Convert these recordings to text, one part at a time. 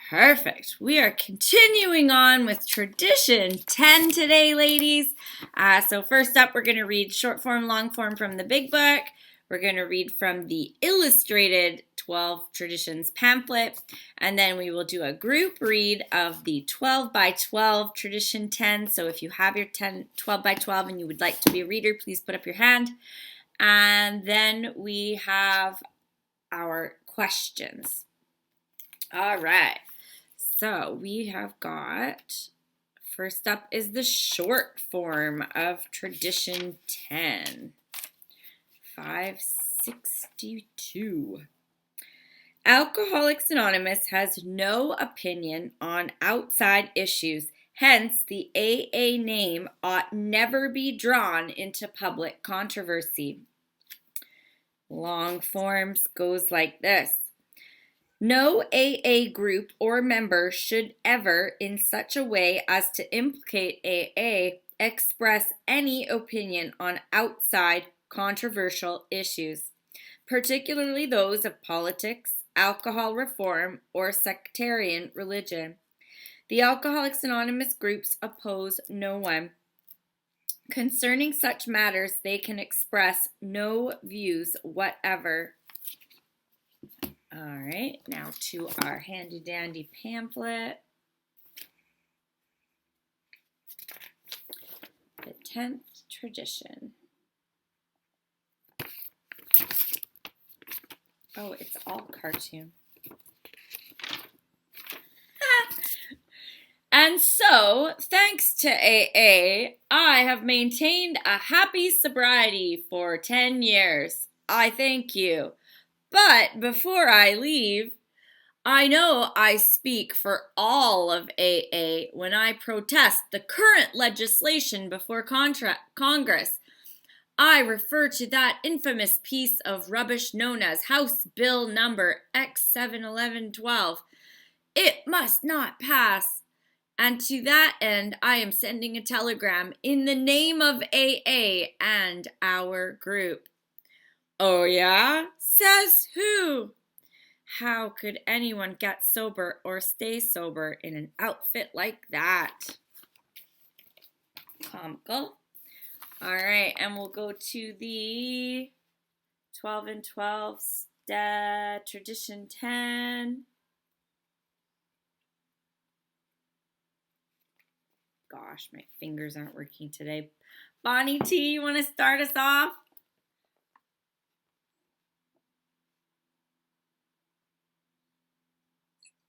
Perfect. We are continuing on with Tradition 10 today, ladies. So first up, we're going to read short form, long form from the big book. We're going to read from the illustrated 12 Traditions pamphlet, and then we will do a group read of the 12 by 12 Tradition 10. So if you have your 12 by 12 and you would like to be a reader, please put up your hand. And then we have our questions. All right. So we have got, first up is the short form of Tradition 10. 562. Alcoholics Anonymous has no opinion on outside issues. Hence, the AA name ought never be drawn into public controversy. Long forms goes like this. No AA group or member should ever, in such a way as to implicate AA, express any opinion on outside controversial issues, particularly those of politics, alcohol reform, or sectarian religion. The Alcoholics Anonymous groups oppose no one. Concerning such matters, they can express no views whatever. All right, now to our handy-dandy pamphlet. The 10th Tradition. Oh, it's all cartoon. And so, thanks to AA, I have maintained a happy sobriety for 10 years. I thank you. But before I leave, I know I speak for all of AA when I protest the current legislation before Congress. I refer to that infamous piece of rubbish known as House Bill number X71112. It must not pass. And to that end, I am sending a telegram in the name of AA and our group. Oh yeah? Says who? How could anyone get sober or stay sober in an outfit like that? Comical. All right, and we'll go to the 12 and 12 Tradition 10. Gosh, my fingers aren't working today. Bonnie T, you want to start us off?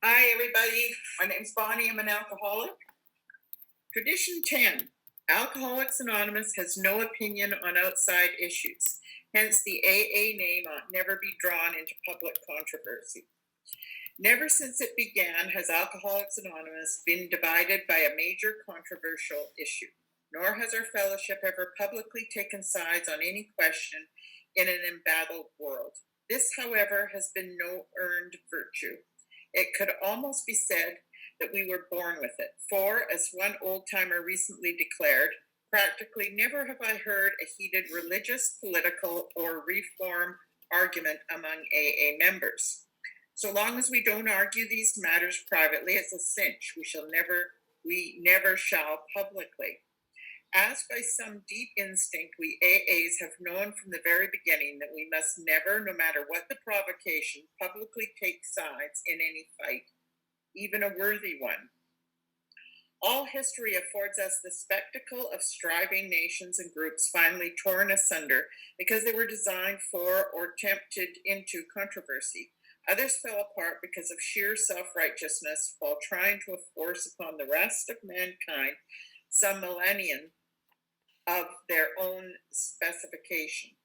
Hi, everybody. My name's Bonnie. I'm an alcoholic. Tradition 10. Alcoholics Anonymous has no opinion on outside issues. Hence, the AA name ought never be drawn into public controversy. Never since it began has Alcoholics Anonymous been divided by a major controversial issue, nor has our fellowship ever publicly taken sides on any question in an embattled world. This, however, has been no earned virtue. It could almost be said that we were born with it, for, as one old-timer recently declared, practically never have I heard a heated religious, political, or reform argument among AA members. So long as we don't argue these matters privately, it's a cinch. We never shall publicly. As by some deep instinct, we AAs have known from the very beginning that we must never, no matter what the provocation, publicly take sides in any fight, even a worthy one. All history affords us the spectacle of striving nations and groups finally torn asunder because they were designed for or tempted into controversy. Others fell apart because of sheer self-righteousness while trying to force upon the rest of mankind some millennium of their own specification.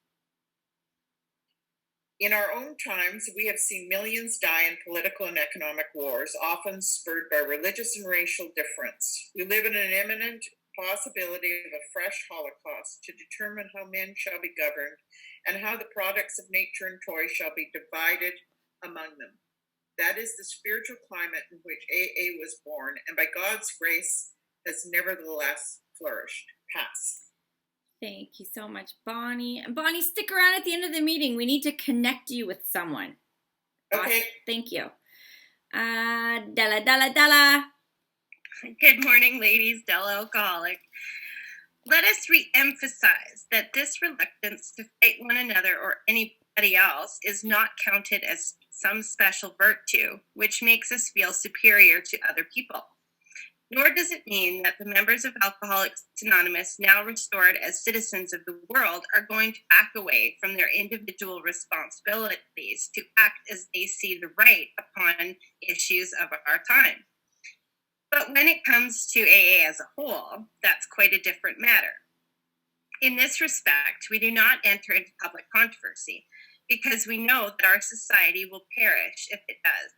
In our own times, we have seen millions die in political and economic wars, often spurred by religious and racial difference. We live in an imminent possibility of a fresh Holocaust to determine how men shall be governed and how the products of nature and toys shall be divided among them. That is the spiritual climate in which AA was born, and by God's grace has nevertheless flourished. Pass. Thank you so much, Bonnie. And Bonnie, stick around at the end of the meeting. We need to connect you with someone. Okay. Thank you. Della. Good morning, ladies. Della Alcoholic. Let us re-emphasize that this reluctance to fight one another or anybody else is not counted as some special virtue, which makes us feel superior to other people. Nor does it mean that the members of Alcoholics Anonymous, now restored as citizens of the world, are going to back away from their individual responsibilities to act as they see the right upon issues of our time. But when it comes to AA as a whole, that's quite a different matter. In this respect, we do not enter into public controversy because we know that our society will perish if it does.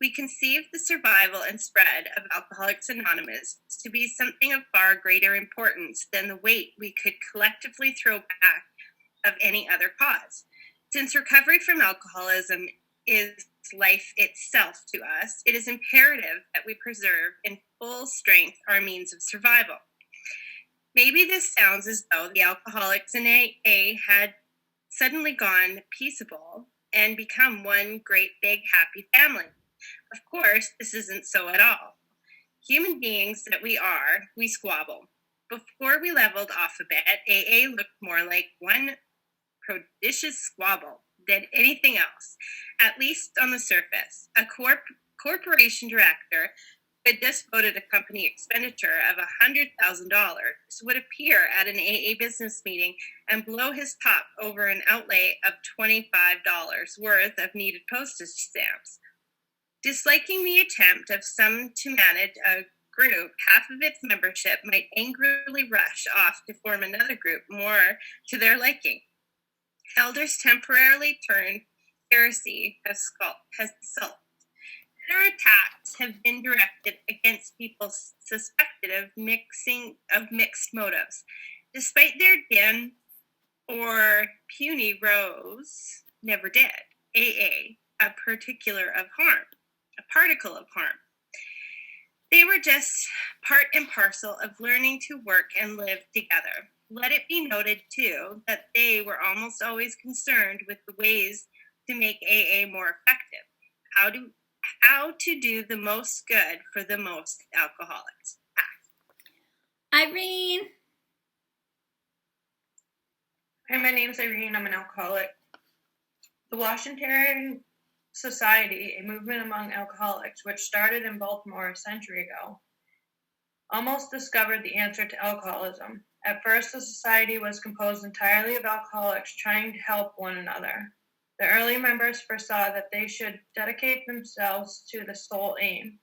We conceive the survival and spread of Alcoholics Anonymous to be something of far greater importance than the weight we could collectively throw back of any other cause. Since recovery from alcoholism is life itself to us, it is imperative that we preserve in full strength our means of survival. Maybe this sounds as though the alcoholics in AA had suddenly gone peaceable and become one great big happy family. Of course, this isn't so at all. Human beings that we are, we squabble. Before we leveled off a bit, AA looked more like one prodigious squabble than anything else, at least on the surface. A corporation director who had just voted a company expenditure of $100,000 would appear at an AA business meeting and blow his top over an outlay of $25 worth of needed postage stamps. Disliking the attempt of some to manage a group, half of its membership might angrily rush off to form another group more to their liking. Elders temporarily turned heresy has sulked. Their attacks have been directed against people suspected of mixed motives. Despite their dim or puny rose, never did AA a particle of harm. They were just part and parcel of learning to work and live together. Let it be noted, too, that they were almost always concerned with the ways to make AA more effective, how to do the most good for the most alcoholics. Irene. Hi, my name's Irene. I'm an alcoholic. The Washington Society, a movement among alcoholics, which started in Baltimore a century ago, almost discovered the answer to alcoholism. At first, the society was composed entirely of alcoholics trying to help one another. The early members foresaw that they should dedicate themselves to the sole aim.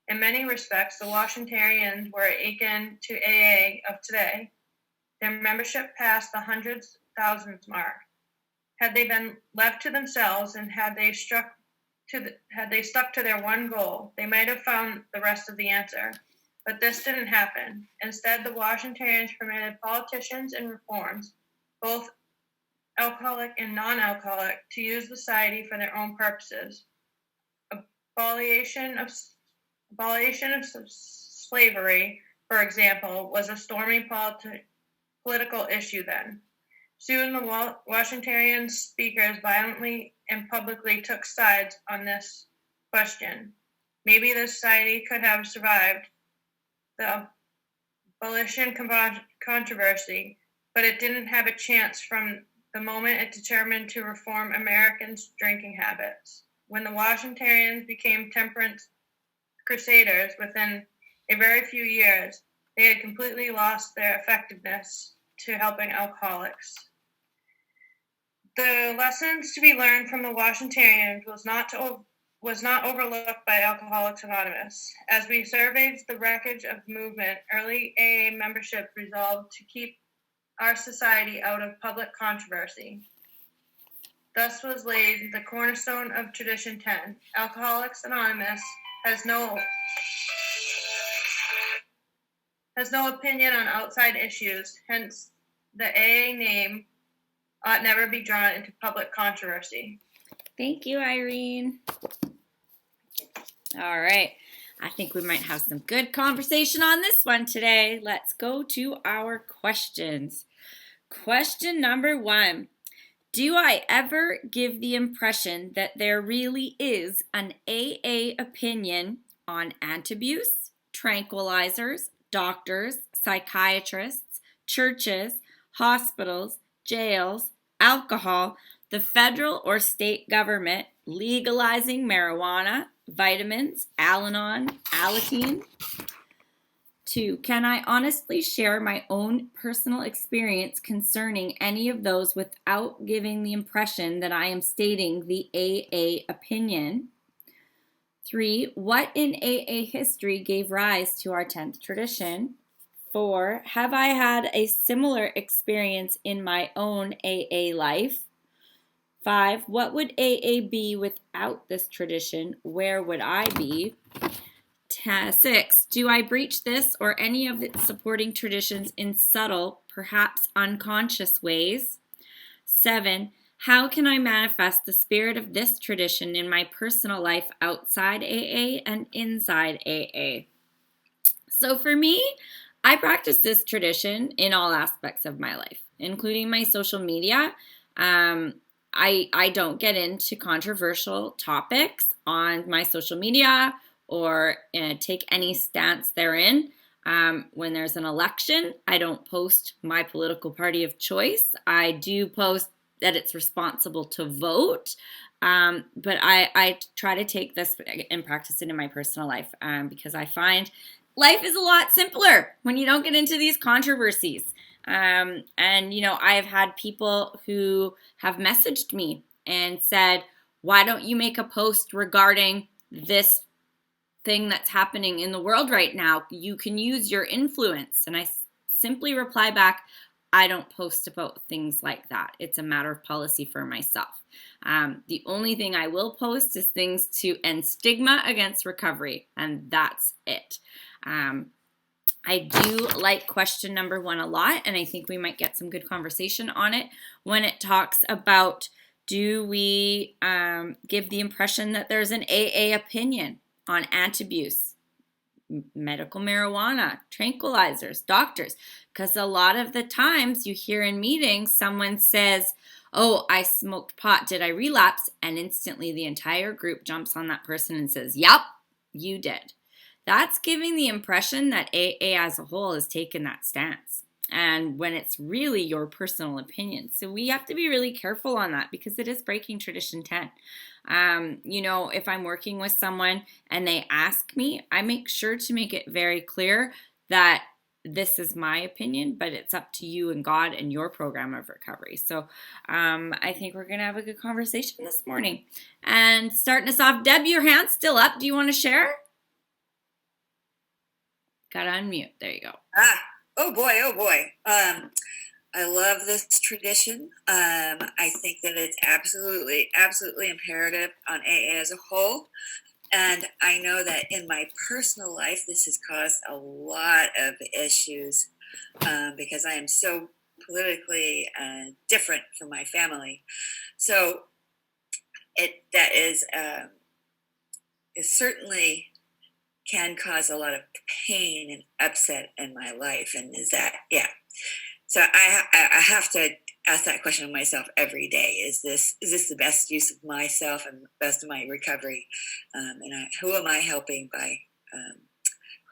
In many respects, the Washingtonians were akin to AA of today. Their membership passed the hundreds of thousands mark. Had they been left to themselves and had they stuck to their one goal, they might have found the rest of the answer. But this didn't happen. Instead, the Washingtonians permitted politicians and reforms, both alcoholic and non-alcoholic, to use the society for their own purposes. Abolition of slavery, for example, was a stormy political issue then. Soon the Washingtonian speakers violently and publicly took sides on this question. Maybe the society could have survived the abolition controversy, but it didn't have a chance from the moment it determined to reform Americans' drinking habits. When the Washingtonians became temperance crusaders within a very few years, they had completely lost their effectiveness to helping alcoholics. The lessons to be learned from the Washingtonians was not overlooked by Alcoholics Anonymous. As we surveyed the wreckage of the movement, early AA membership resolved to keep our society out of public controversy. Thus was laid the cornerstone of Tradition 10. Alcoholics Anonymous has no opinion on outside issues, hence the AA name ought never be drawn into public controversy. Thank you, Irene. All right. I think we might have some good conversation on this one today. Let's go to our questions. Question number 1. Do I ever give the impression that there really is an AA opinion on antabuse, tranquilizers, doctors, psychiatrists, churches, hospitals, jails, alcohol, the federal or state government legalizing marijuana, vitamins, Al-Anon, Alateen? 2, can I honestly share my own personal experience concerning any of those without giving the impression that I am stating the AA opinion? 3, what in AA history gave rise to our 10th tradition? 4, have I had a similar experience in my own AA life? 5, what would AA be without this tradition? Where would I be? 6, do I breach this or any of its supporting traditions in subtle, perhaps unconscious ways? 7, how can I manifest the spirit of this tradition in my personal life outside AA and inside AA? So for me, I practice this tradition in all aspects of my life, including my social media. I don't get into controversial topics on my social media or take any stance therein. When there's an election, I don't post my political party of choice. I do post that it's responsible to vote, but I try to take this and practice it in my personal life because I find life is a lot simpler when you don't get into these controversies. And, I've had people who have messaged me and said, why don't you make a post regarding this thing that's happening in the world right now? You can use your influence. And I simply reply back, I don't post about things like that. It's a matter of policy for myself. The only thing I will post is things to end stigma against recovery, and that's it. I do like question number 1 a lot, and I think we might get some good conversation on it when it talks about, do we give the impression that there's an AA opinion on antabuse, medical marijuana, tranquilizers, doctors? Because a lot of the times you hear in meetings, someone says, oh, I smoked pot, did I relapse? And instantly the entire group jumps on that person and says, yep, you did. That's giving the impression that AA as a whole has taken that stance, and when it's really your personal opinion. So we have to be really careful on that because it is breaking tradition 10. If I'm working with someone and they ask me, I make sure to make it very clear that this is my opinion, but it's up to you and God and your program of recovery. So I think we're going to have a good conversation this morning. And starting us off, Deb, your hand's still up. Do you want to share? Got to unmute. There you go. Oh boy. I love this tradition. I think that it's absolutely imperative on AA as a whole. And I know that in my personal life, this has caused a lot of issues because I am so politically different from my family. So that is certainly can cause a lot of pain and upset in my life. And so I have to ask that question of myself every day. Is this the best use of myself and the best of my recovery? Who am I helping by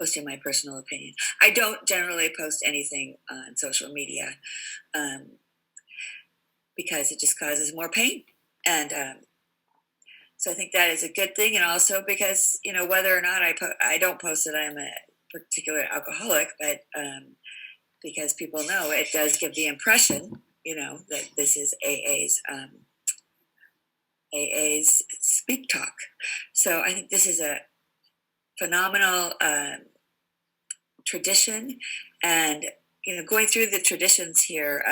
posting my personal opinion? I don't generally post anything on social media because it just causes more pain. And so I think that is a good thing. And also because, whether or not I don't post that I'm a particular alcoholic, but because people know it does give the impression, that this is AA's speak talk. So I think this is a phenomenal tradition. And, going through the traditions here,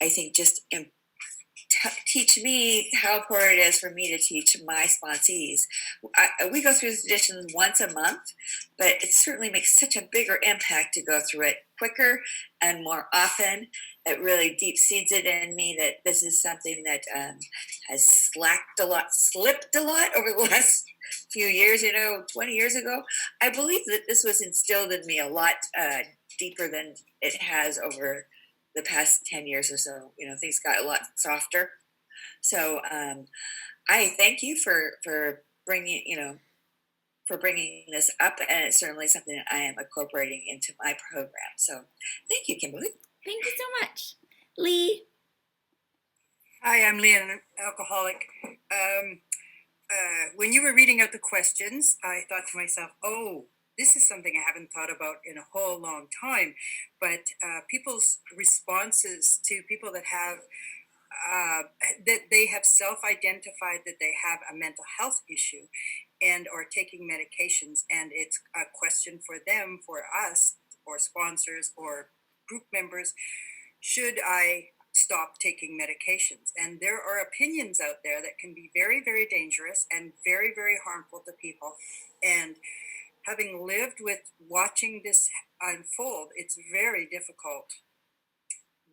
I think just teach me how important it is for me to teach my sponsees. We go through the traditions once a month, but it certainly makes such a bigger impact to go through it quicker and more often. It really deep seeds it in me that this is something that has slipped a lot over the last few years. 20 years ago, I believe that this was instilled in me a lot deeper than it has over the past 10 years or so. Things got a lot softer. So I thank you for bringing this up, and it's certainly something that I am incorporating into my program. So thank you, Kimberly. Thank you so much. Lee? Hi, I'm Lee, an alcoholic. When you were reading out the questions, I thought to myself, oh, this is something I haven't thought about in a whole long time. But people's responses to people that they have self-identified that they have a mental health issue and are taking medications, and it's a question for them, for us, or sponsors or group members, should I stop taking medications? And there are opinions out there that can be very, very dangerous and very, very harmful to people. And having lived with watching this unfold, it's very difficult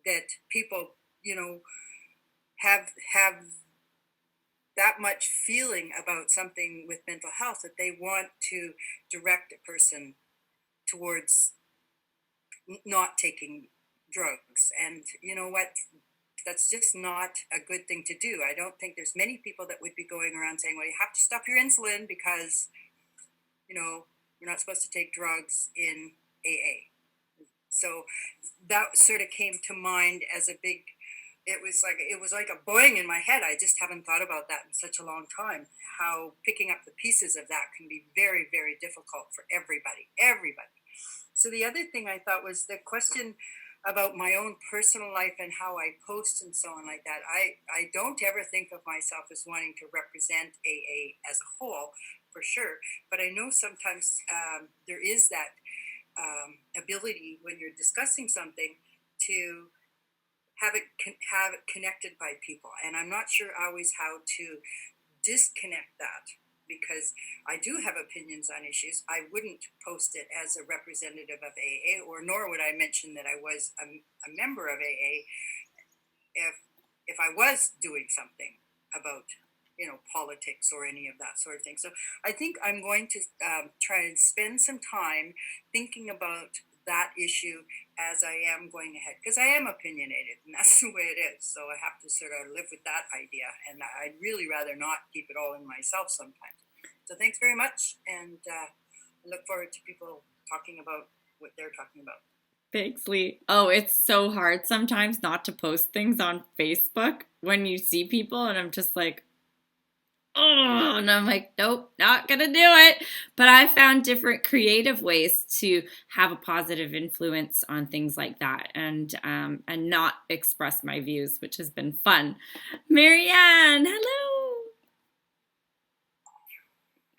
that people, have that much feeling about something with mental health that they want to direct a person towards not taking drugs. And you know what? That's just not a good thing to do. I don't think there's many people that would be going around saying, well, you have to stop your insulin because, you're not supposed to take drugs in AA. So that sort of came to mind as a big, it was like a boing in my head. I just haven't thought about that in such a long time, how picking up the pieces of that can be very, very difficult for everybody. So the other thing I thought was the question about my own personal life and how I post and so on like that. I don't ever think of myself as wanting to represent AA as a whole, for sure. But I know sometimes there is that ability when you're discussing something to have it connected by people. And I'm not sure always how to disconnect that, because I do have opinions on issues. I wouldn't post it as a representative of AA, or nor would I mention that I was a member of AA if I was doing something about politics or any of that sort of thing. So I think I'm going to try and spend some time thinking about that issue as I am going ahead, because I am opinionated, and that's the way it is. So I have to sort of live with that idea, and I'd really rather not keep it all in myself sometimes. So thanks very much, and I look forward to people talking about what they're talking about. Thanks, Lee. Oh, it's so hard sometimes not to post things on Facebook when you see people, and I'm just like, oh, and I'm like, nope, not gonna do it. But I found different creative ways to have a positive influence on things like that, and not express my views, which has been fun. Marianne, hello.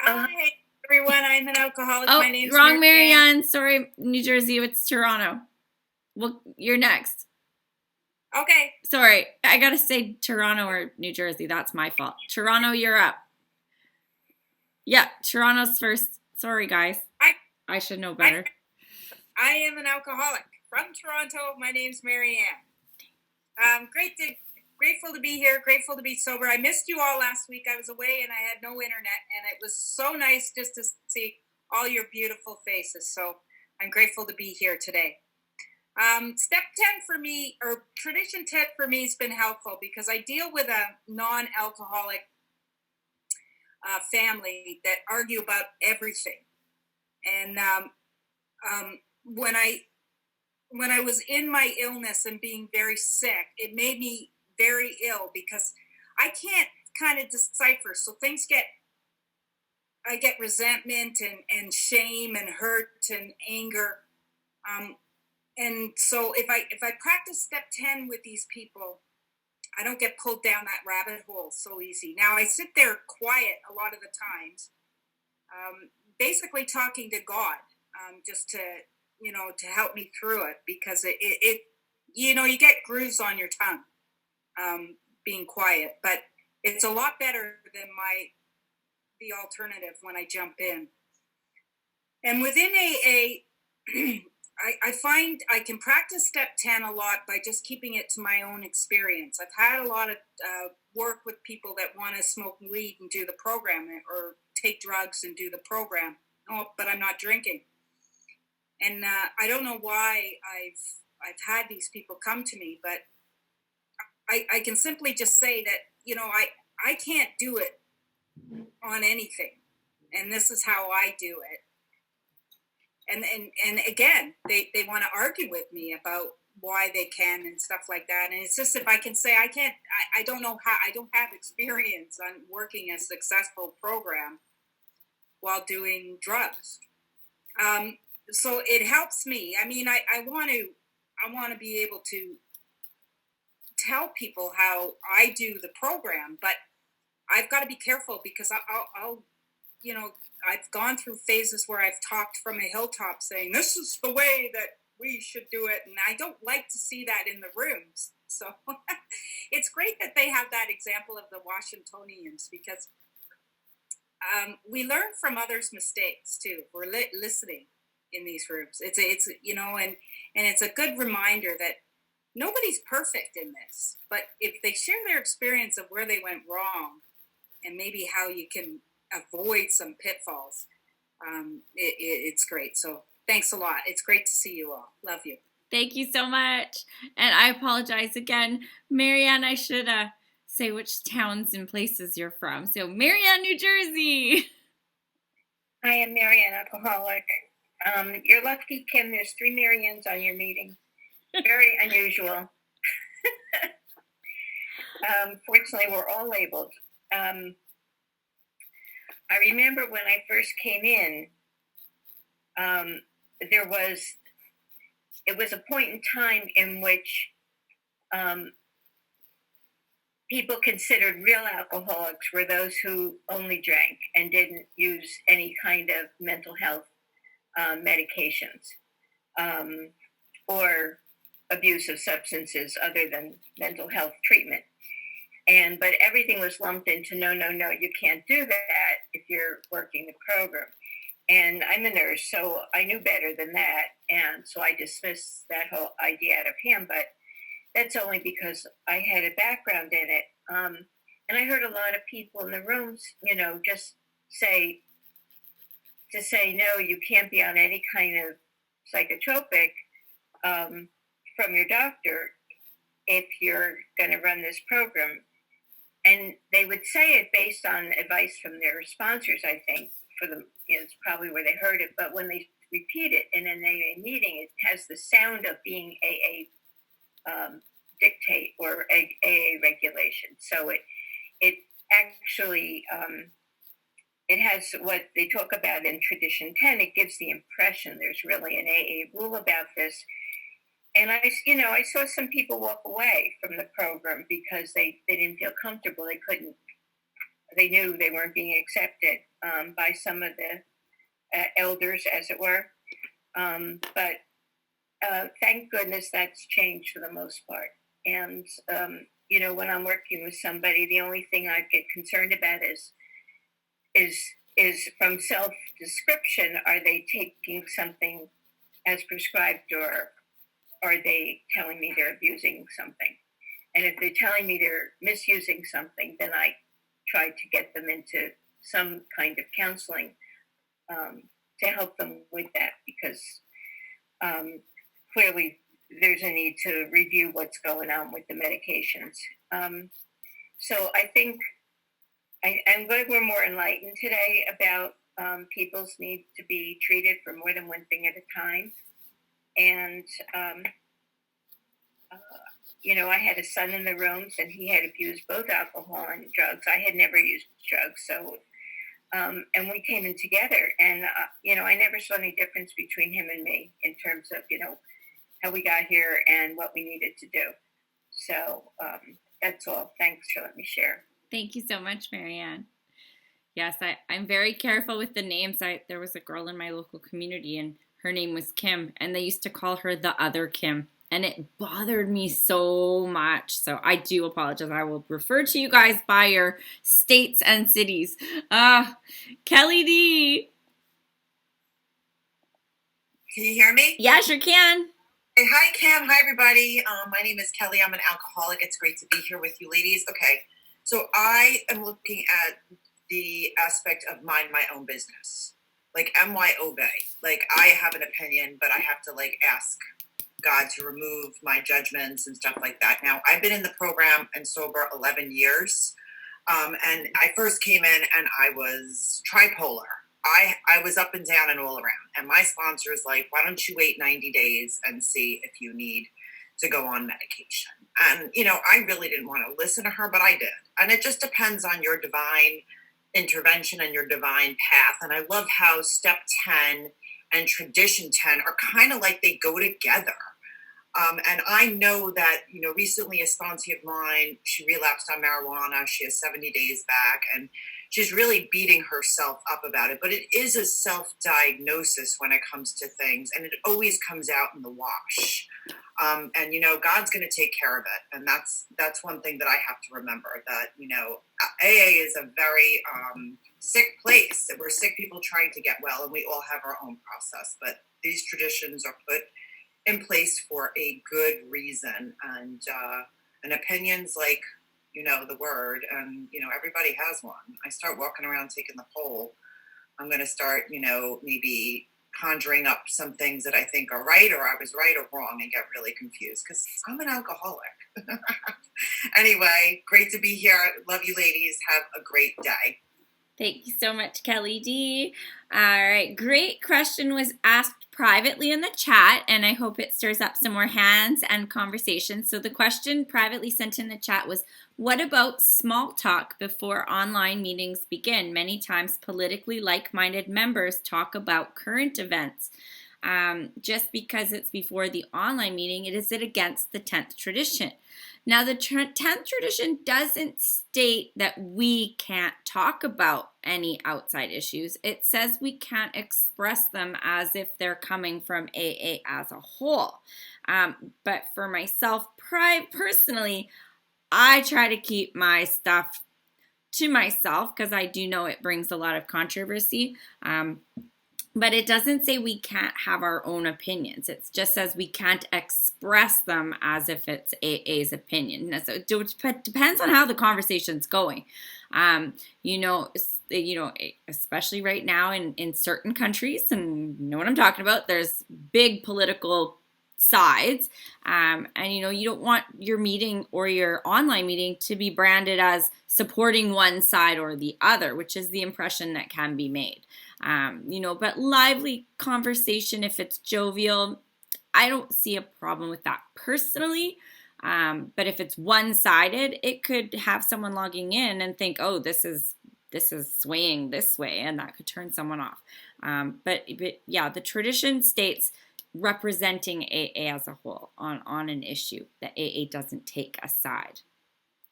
Hi, everyone. I'm an alcoholic. Oh, My name's wrong, Marianne. Sorry, New Jersey. It's Toronto. Well, you're next. Okay. Sorry, I gotta say Toronto or New Jersey. That's my fault. Toronto, you're up. Yeah, Toronto's first. Sorry, guys. I should know better. I am an alcoholic from Toronto. My name's Marianne. Grateful to be here. Grateful to be sober. I missed you all last week. I was away and I had no internet, and it was so nice just to see all your beautiful faces. So I'm grateful to be here today. Step 10 for me, or tradition 10 for me, has been helpful because I deal with a non-alcoholic family that argue about everything. And when I was in my illness and being very sick, it made me very ill because I can't kind of decipher. So I get resentment and shame and hurt and anger. And so if I practice step 10 with these people, I don't get pulled down that rabbit hole so easy. Now I sit there quiet a lot of the times, basically talking to God, just to help me through it, because it you get grooves on your tongue, being quiet, but it's a lot better than the alternative when I jump in. And within AA, I find I can practice step 10 a lot by just keeping it to my own experience. I've had a lot of work with people that want to smoke weed and do the program, or take drugs and do the program. Oh, but I'm not drinking. And I don't know why I've had these people come to me, but I can simply just say that, I can't do it on anything. And this is how I do it. And again, they want to argue with me about why they can and stuff like that. And it's just, if I can say I can't, I don't know how, I don't have experience on working a successful program while doing drugs. So it helps me. I mean, I want to be able to tell people how I do the program, but I've got to be careful because I'll I've gone through phases where I've talked from a hilltop saying, this is the way that we should do it. And I don't like to see that in the rooms. So it's great that they have that example of the Washingtonians, because we learn from others' mistakes too. We're listening in these rooms. It's and it's a good reminder that nobody's perfect in this, but if they share their experience of where they went wrong and maybe how you can avoid some pitfalls, it's great. So thanks a lot. It's great to see you all. Love you. Thank you so much. And I apologize again. Marianne, I should say which towns and places you're from. So Marianne, New Jersey. I am Marianne, alcoholic. You're lucky, Kim. There's 3 Mariannes on your meeting. Very unusual. Fortunately, we're all labeled. I remember when I first came in, it was a point in time in which people considered real alcoholics were those who only drank and didn't use any kind of mental health medications or abuse of substances other than mental health treatment. But everything was lumped into no, you can't do that if you're working the program. And I'm a nurse, so I knew better than that. And so I dismissed that whole idea out of hand, but that's only because I had a background in it. And I heard a lot of people in the rooms, just say, no, you can't be on any kind of psychotropic from your doctor if you're going to run this program. And they would say it based on advice from their sponsors, I think, for them, it's probably where they heard it. But when they repeat it in an AA meeting, it has the sound of being AA dictate or AA regulation. So it actually, it has what they talk about in Tradition 10. It gives the impression there's really an AA rule about this. And I saw some people walk away from the program because they didn't feel comfortable. They knew they weren't being accepted by some of the elders, as it were. But thank goodness that's changed for the most part. And, when I'm working with somebody, the only thing I get concerned about is from self-description, are they taking something as prescribed, or are they telling me they're abusing something? And if they're telling me they're misusing something, then I try to get them into some kind of counseling to help them with that, because clearly there's a need to review what's going on with the medications. So I think I'm glad we're more enlightened today about people's need to be treated for more than one thing at a time. And, I had a son in the rooms, and he had abused both alcohol and drugs. I had never used drugs. So, and we came in together, and, I never saw any difference between him and me in terms of, how we got here and what we needed to do. So that's all. Thanks for letting me share. Thank you so much, Marianne. Yes, I'm very careful with the names. There was a girl in my local community, and her name was Kim, and they used to call her the other Kim, and it bothered me so much. So I do apologize. I will refer to you guys by your states and cities. Kelly D. Can you hear me? Yeah, sure can. Hey, hi, Kim. Hi, everybody. My name is Kelly. I'm an alcoholic. It's great to be here with you, ladies. Okay, so I am looking at the aspect of mind my own business. Like, am I obey? Like, I have an opinion, but I have to, ask God to remove my judgments and stuff like that. Now, I've been in the program and sober 11 years. And I first came in and I was tripolar. I was up and down and all around. And my sponsor is like, why don't you wait 90 days and see if you need to go on medication? And, you know, I really didn't want to listen to her, but I did. And it just depends on your divine intervention and your divine path. And I love how step 10 and tradition 10 are kind of like they go together. And I know that, you know, recently a sponsee of mine, she relapsed on marijuana. She has 70 days back and she's really beating herself up about it. But it is a self-diagnosis when it comes to things. And it always comes out in the wash. And, you know, God's going to take care of it. And that's one thing that I have to remember, that, you know, AA is a very sick place. We're sick people trying to get well, and we all have our own process. But these traditions are put in place for a good reason, and opinions, like, you know, the word, and, you know, everybody has one. I start walking around taking the poll, I'm going to start, you know, maybe conjuring up some things that I think are right, or I was right or wrong, and get really confused because I'm an alcoholic. Anyway, great to be here. Love you ladies. Have a great day. Thank you so much, Kelly D. All right, great question was asked privately in the chat, and I hope it stirs up some more hands and conversations. So the question privately sent in the chat was, what about small talk before online meetings begin? Many times politically like-minded members talk about current events. Just because it's before the online meeting, is it against the 10th tradition? Now, the 10th tradition doesn't state that we can't talk about any outside issues. It says we can't express them as if they're coming from AA as a whole. But for myself, personally, I try to keep my stuff to myself because I do know it brings a lot of controversy. But it doesn't say we can't have our own opinions. It just says we can't express them as if it's AA's opinion. So it depends on how the conversation's going. You know, especially right now in certain countries, and you know what I'm talking about, there's big political sides. And, you know, you don't want your meeting or your online meeting to be branded as supporting one side or the other, which is the impression that can be made. You know, but lively conversation, if it's jovial, I don't see a problem with that personally. But if it's one-sided, it could have someone logging in and think, oh, this is swaying this way, and that could turn someone off. But yeah, the tradition states representing AA as a whole on an issue, that AA doesn't take a side.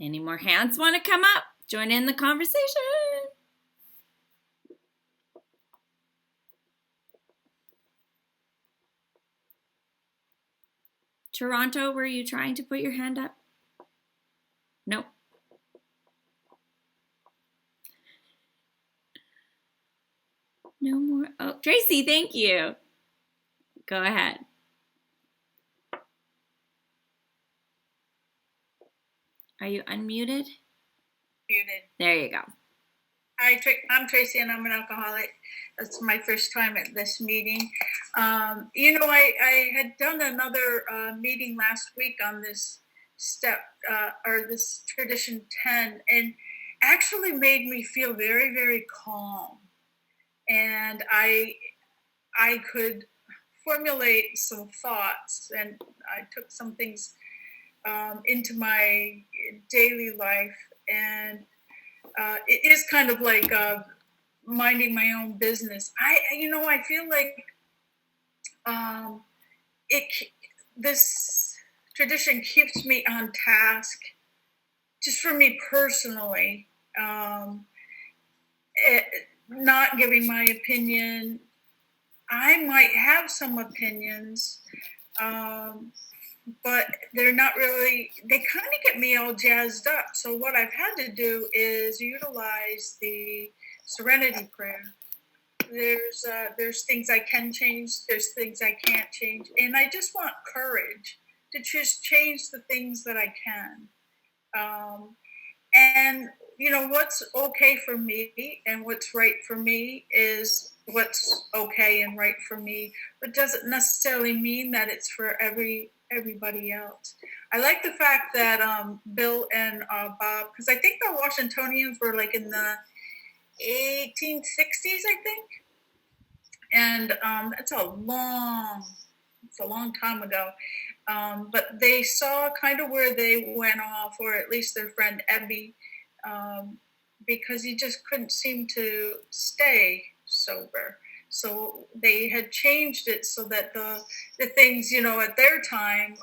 Any more hands want to come up? Join in the conversation. Toronto, were you trying to put your hand up? No. No more. Oh, Tracy, thank you. Go ahead. Are you unmuted? Muted. There you go. Hi, I'm Tracy, and I'm an alcoholic. That's my first time at this meeting. You know, I had done another meeting last week on this step or this tradition 10, and actually made me feel very, very calm. And I could formulate some thoughts, and I took some things into my daily life, and it is kind of like minding my own business. I feel like this tradition keeps me on task, just for me personally. Not giving my opinion. I might have some opinions, but they're not really, they kind of get me all jazzed up. So what I've had to do is utilize the serenity prayer. There's things I can change, there's things I can't change, and I just want courage to just change the things that I can. And what's okay for me and what's right for me is what's okay and right for me, but doesn't necessarily mean that it's for everybody else. I like the fact that Bill and Bob, because I think the Washingtonians were like in the 1860s, I think, and it's a long time ago. But they saw kind of where they went off, or at least their friend Ebby, because he just couldn't seem to stay sober. So they had changed it so that the things, at their time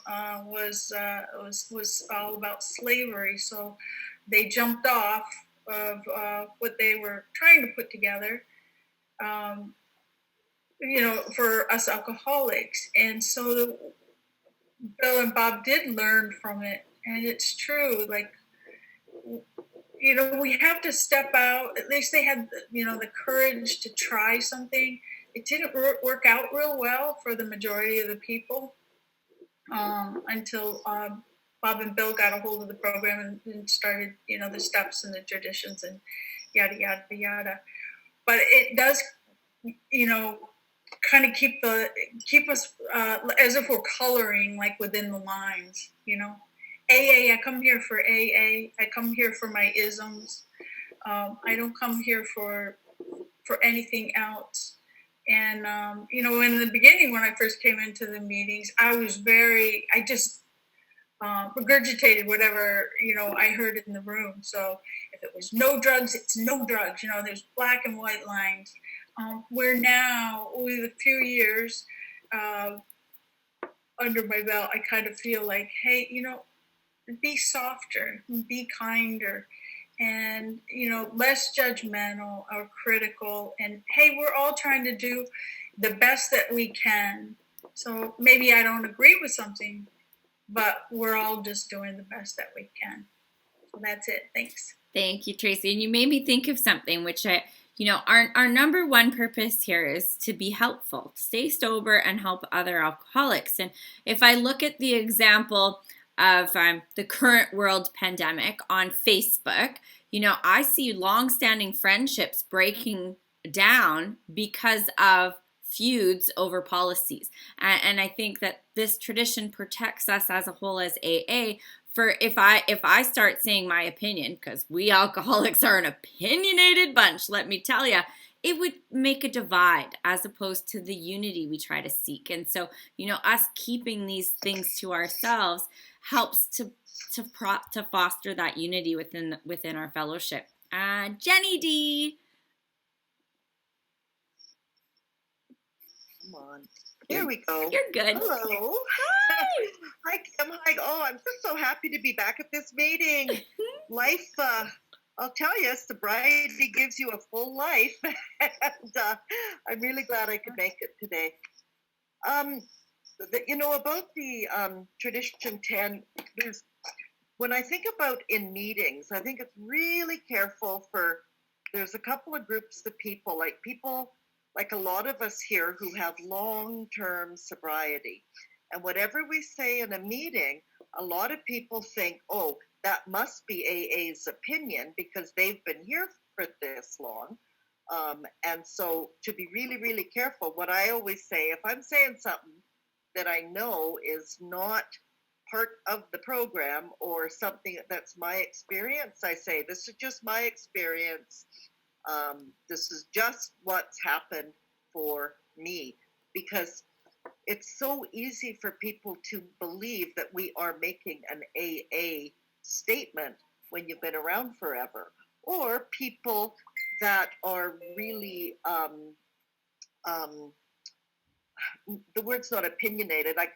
was all about slavery. So they jumped off of what they were trying to put together, for us alcoholics. And so Bill and Bob did learn from it. And it's true, like, we have to step out. At least they had, the courage to try something. It didn't work out real well for the majority of the people until Bob and Bill got a hold of the program and started, the steps and the traditions and yada, yada, yada. But it does, kind of keep us as if we're coloring, like, within the lines, AA, I come here for AA. I come here for my isms. I don't come here for anything else. And, in the beginning, when I first came into the meetings, I just regurgitated whatever, I heard in the room. So if it was no drugs, it's no drugs. There's black and white lines. Where now, with a few years under my belt, I kind of feel like, hey, be softer, be kinder, and less judgmental or critical. And hey, we're all trying to do the best that we can. So maybe I don't agree with something, but we're all just doing the best that we can. So that's it. Thanks. Thank you, Tracy. And you made me think of something, which our number one purpose here is to be helpful, stay sober, and help other alcoholics. And if I look at the example of the current world pandemic on Facebook, I see long-standing friendships breaking down because of feuds over policies. And I think that this tradition protects us as a whole as AA. For if I start saying my opinion, because we alcoholics are an opinionated bunch, let me tell you, it would make a divide as opposed to the unity we try to seek. And so, us keeping these things to ourselves helps to foster that unity within our fellowship. Jenny D. Come on. Here we go. You're good. Hello. Hi. Hi, Kim. Hi. Oh, I'm just so happy to be back at this meeting. Life, I'll tell you, sobriety gives you a full life. And I'm really glad I could make it today. About the Tradition 10, when I think about in meetings, I think it's really careful there's a couple of groups of people, like a lot of us here who have long-term sobriety. And whatever we say in a meeting, a lot of people think, oh, that must be AA's opinion because they've been here for this long. And so to be really, really careful, what I always say, if I'm saying something that I know is not part of the program or something that's my experience, I say, this is just my experience. This is just what's happened for me, because it's so easy for people to believe that we are making an AA statement when you've been around forever, or people that are really, the word's not opinionated, like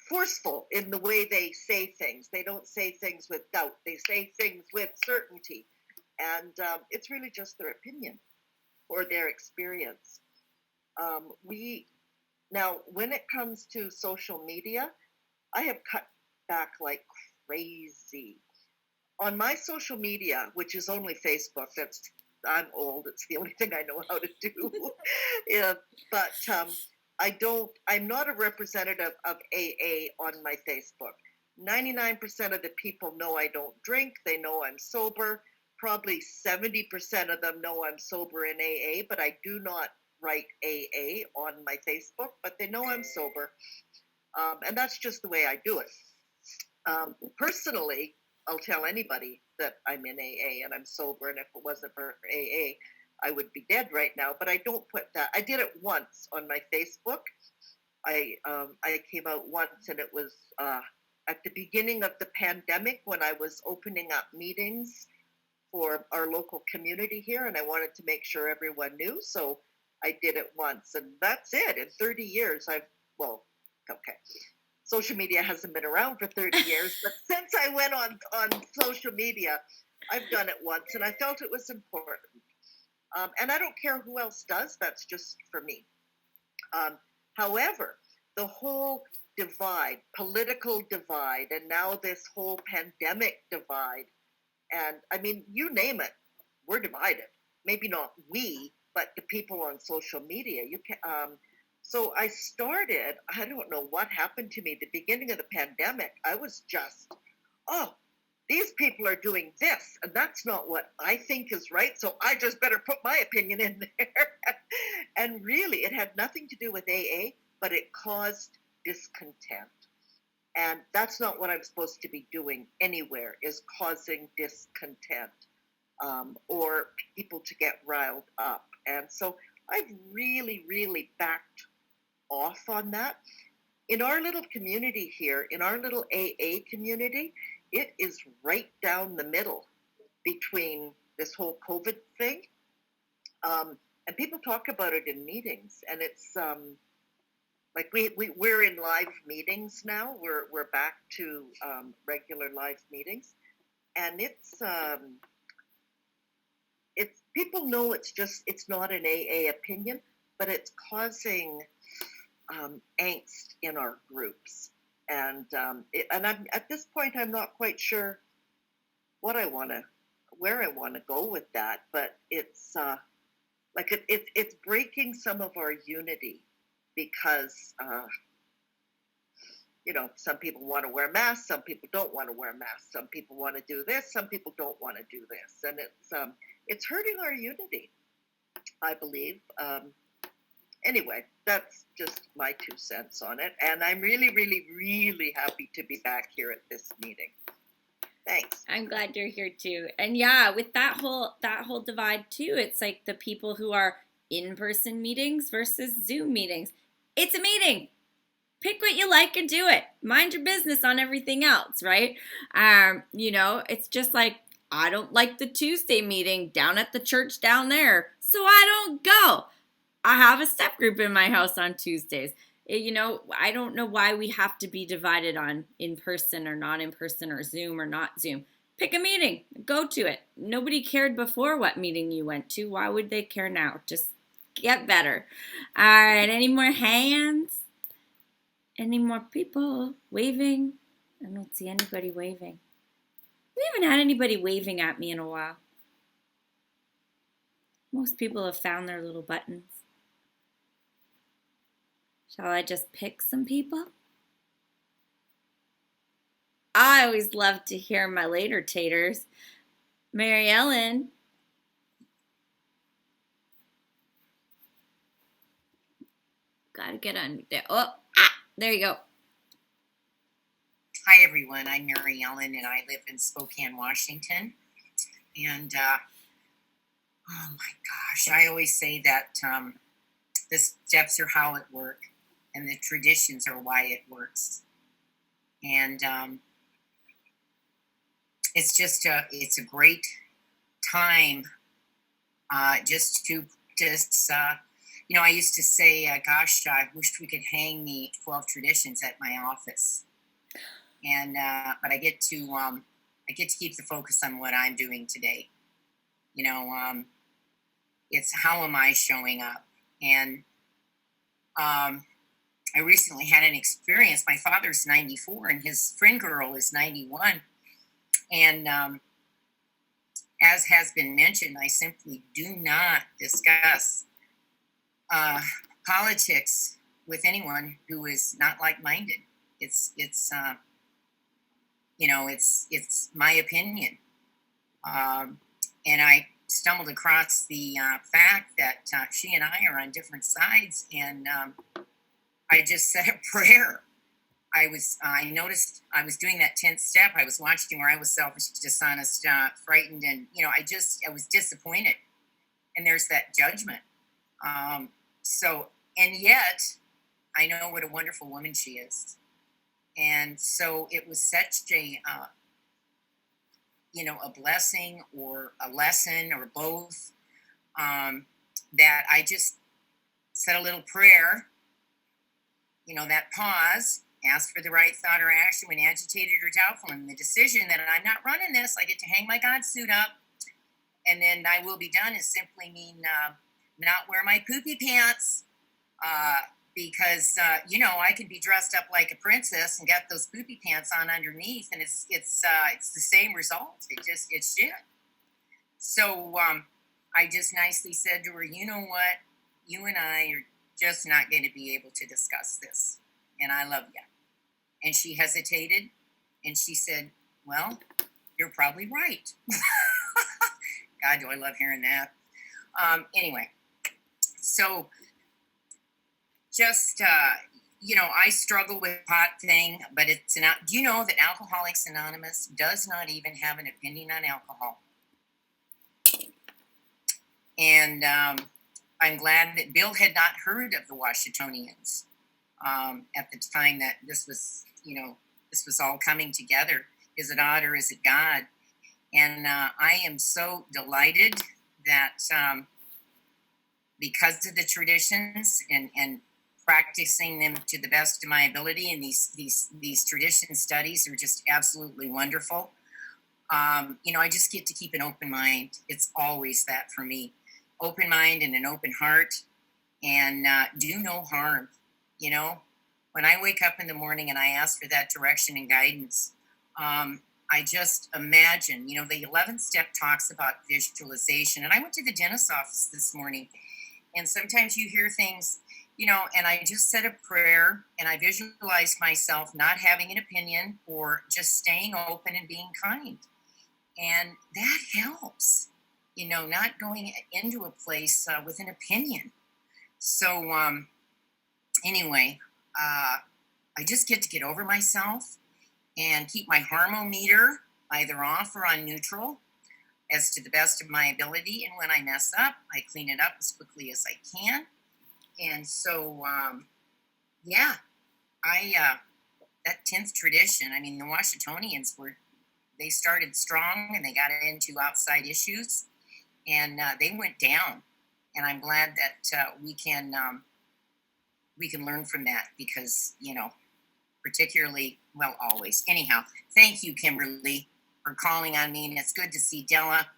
forceful in the way they say things. They don't say things with doubt. They say things with certainty. And it's really just their opinion or their experience. Now, when it comes to social media, I have cut back like crazy. On my social media, which is only Facebook, I'm old, it's the only thing I know how to do. Yeah, but I'm not a representative of AA on my Facebook. 99% of the people know I don't drink. They know I'm sober. probably 70% of them know I'm sober in AA, but I do not write AA on my Facebook, but they know I'm sober. And that's just the way I do it. Personally, I'll tell anybody that I'm in AA and I'm sober, and if it wasn't for AA, I would be dead right now. But I don't put that. I did it once on my Facebook. I came out once, and it was at the beginning of the pandemic when I was opening up meetings for our local community here, and I wanted to make sure everyone knew. So I did it once, and that's it. In 30 years, social media hasn't been around for 30 years, but since I went on social media, I've done it once, and I felt it was important. And I don't care who else does, that's just for me. However, the whole divide, political divide, and now this whole pandemic divide, and I mean, you name it, we're divided. Maybe not we, but the people on social media. You can. So I started. I don't know what happened to me. The beginning of the pandemic, I was just, these people are doing this, and that's not what I think is right. So I just better put my opinion in there. And really, it had nothing to do with AA, but it caused discontent. And that's not what I'm supposed to be doing anywhere, is causing discontent or people to get riled up. And so I've really, really backed off on that. In our little community here, in our little AA community, it is right down the middle between this whole COVID thing. And people talk about it in meetings, and it's like we're in live meetings now. We're back to regular live meetings, and it's people know it's not an AA opinion, but it's causing angst in our groups, and I'm at this point I'm not quite sure where I want to go with that, but it's it's breaking some of our unity. Because, some people want to wear masks, some people don't want to wear masks, some people want to do this, some people don't want to do this. And it's hurting our unity, I believe. Anyway, that's just my 2 cents on it. And I'm really, really, really happy to be back here at this meeting. Thanks. I'm glad you're here too. And yeah, with that whole divide too, it's like the people who are in-person meetings versus Zoom meetings. It's a meeting. Pick what you like and do it. Mind your business on everything else, right? It's just like, I don't like the Tuesday meeting down at the church down there, so I don't go. I have a step group in my house on Tuesdays. I don't know why we have to be divided on in-person or not in-person or Zoom or not Zoom. Pick a meeting. Go to it. Nobody cared before what meeting you went to. Why would they care now? Just get better. All right, any more hands? Any more people waving? I don't see anybody waving. We haven't had anybody waving at me in a while. Most people have found their little buttons. Shall I just pick some people? I always love to hear my later taters. Mary Ellen. Gotta get on there. There you go. Hi, everyone. I'm Mary Ellen, and I live in Spokane, Washington. And, oh my gosh, I always say that the steps are how it works, and the traditions are why it works. And it's just it's a great time I used to say, gosh, I wished we could hang the 12 traditions at my office. And but I get to keep the focus on what I'm doing today. It's how am I showing up? And I recently had an experience. My father's 94 and his friend girl is 91. And as has been mentioned, I simply do not discuss politics with anyone who is not like-minded. It's my opinion. And I stumbled across the fact that she and I are on different sides, and I just said a prayer. I noticed I was doing that 10th step. I was watching where I was selfish, dishonest, frightened, and I was disappointed. And there's that judgment. And yet I know what a wonderful woman she is. And so it was such a blessing or a lesson or both, that I just said a little prayer, that pause, ask for the right thought or action when agitated or doubtful, and the decision that I'm not running this. I get to hang my God suit up, and then I will be done is simply mean not wear my poopy pants, because I can be dressed up like a princess and got those poopy pants on underneath, and it's the same result. It's shit. So I just nicely said to her, you know what, you and I are just not going to be able to discuss this, and I love you. And she hesitated, and she said, well, you're probably right. God, do I love hearing that. Anyway, so just, I struggle with pot thing, but do you know that Alcoholics Anonymous does not even have an opinion on alcohol? And I'm glad that Bill had not heard of the Washingtonians at the time that this was all coming together. Is it odd or is it God? And I am so delighted that because of the traditions and practicing them to the best of my ability, and these tradition studies are just absolutely wonderful. I just get to keep an open mind. It's always that for me. Open mind and an open heart, and do no harm. When I wake up in the morning and I ask for that direction and guidance, I just imagine, the 11th step talks about visualization. And I went to the dentist's office this morning, and sometimes you hear things, and I just said a prayer and I visualized myself not having an opinion or just staying open and being kind. And that helps, not going into a place with an opinion. So anyway, I just get to get over myself and keep my harmometer either off or on neutral as to the best of my ability. And when I mess up, I clean it up as quickly as I can. And so, that 10th tradition, the Washingtonians they started strong and they got into outside issues, and they went down. And I'm glad that we can learn from that because, particularly, well, always. Anyhow, thank you, Kimberly, for calling on me. And it's good to see Della.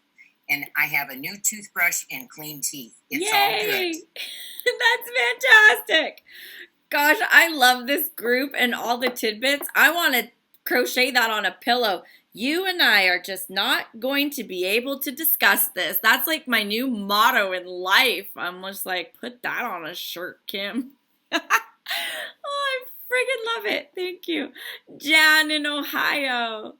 And I have a new toothbrush and clean teeth. It's Yay! all good. That's fantastic. Gosh, I love this group and all the tidbits. I want to crochet that on a pillow. You and I are just not going to be able to discuss this. That's like my new motto in life. I'm just like, put that on a shirt, Kim. Oh, I friggin' love it. Thank you. Jan in Ohio.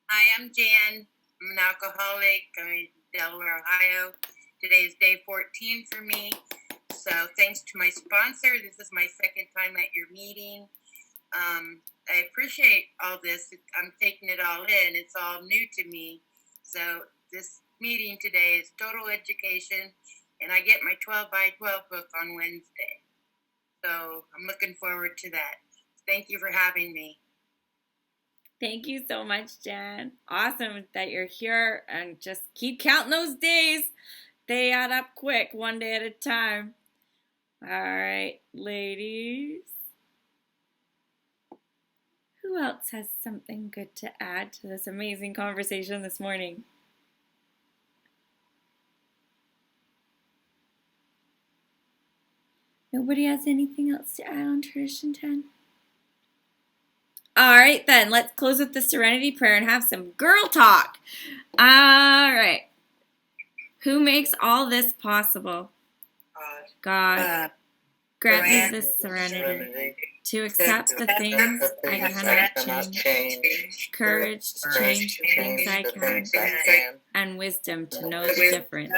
Hi, I'm Jan. I'm an alcoholic. I'm in Delaware, Ohio. Today is day 14 for me. So thanks to my sponsor. This is my second time at your meeting. I appreciate all this. I'm taking it all in. It's all new to me. So this meeting today is total education, and I get my 12 by 12 book on Wednesday. So I'm looking forward to that. Thank you for having me. Thank you so much, Jan. Awesome that you're here, and just keep counting those days. They add up quick, one day at a time. All right, ladies. Who else has something good to add to this amazing conversation this morning? Nobody has anything else to add on Tradition 10? All right, then. Let's close with the Serenity Prayer and have some girl talk. All right. Who makes all this possible? God. Grant me the serenity to accept the things I cannot change, courage to change the things I can, and wisdom to know the difference.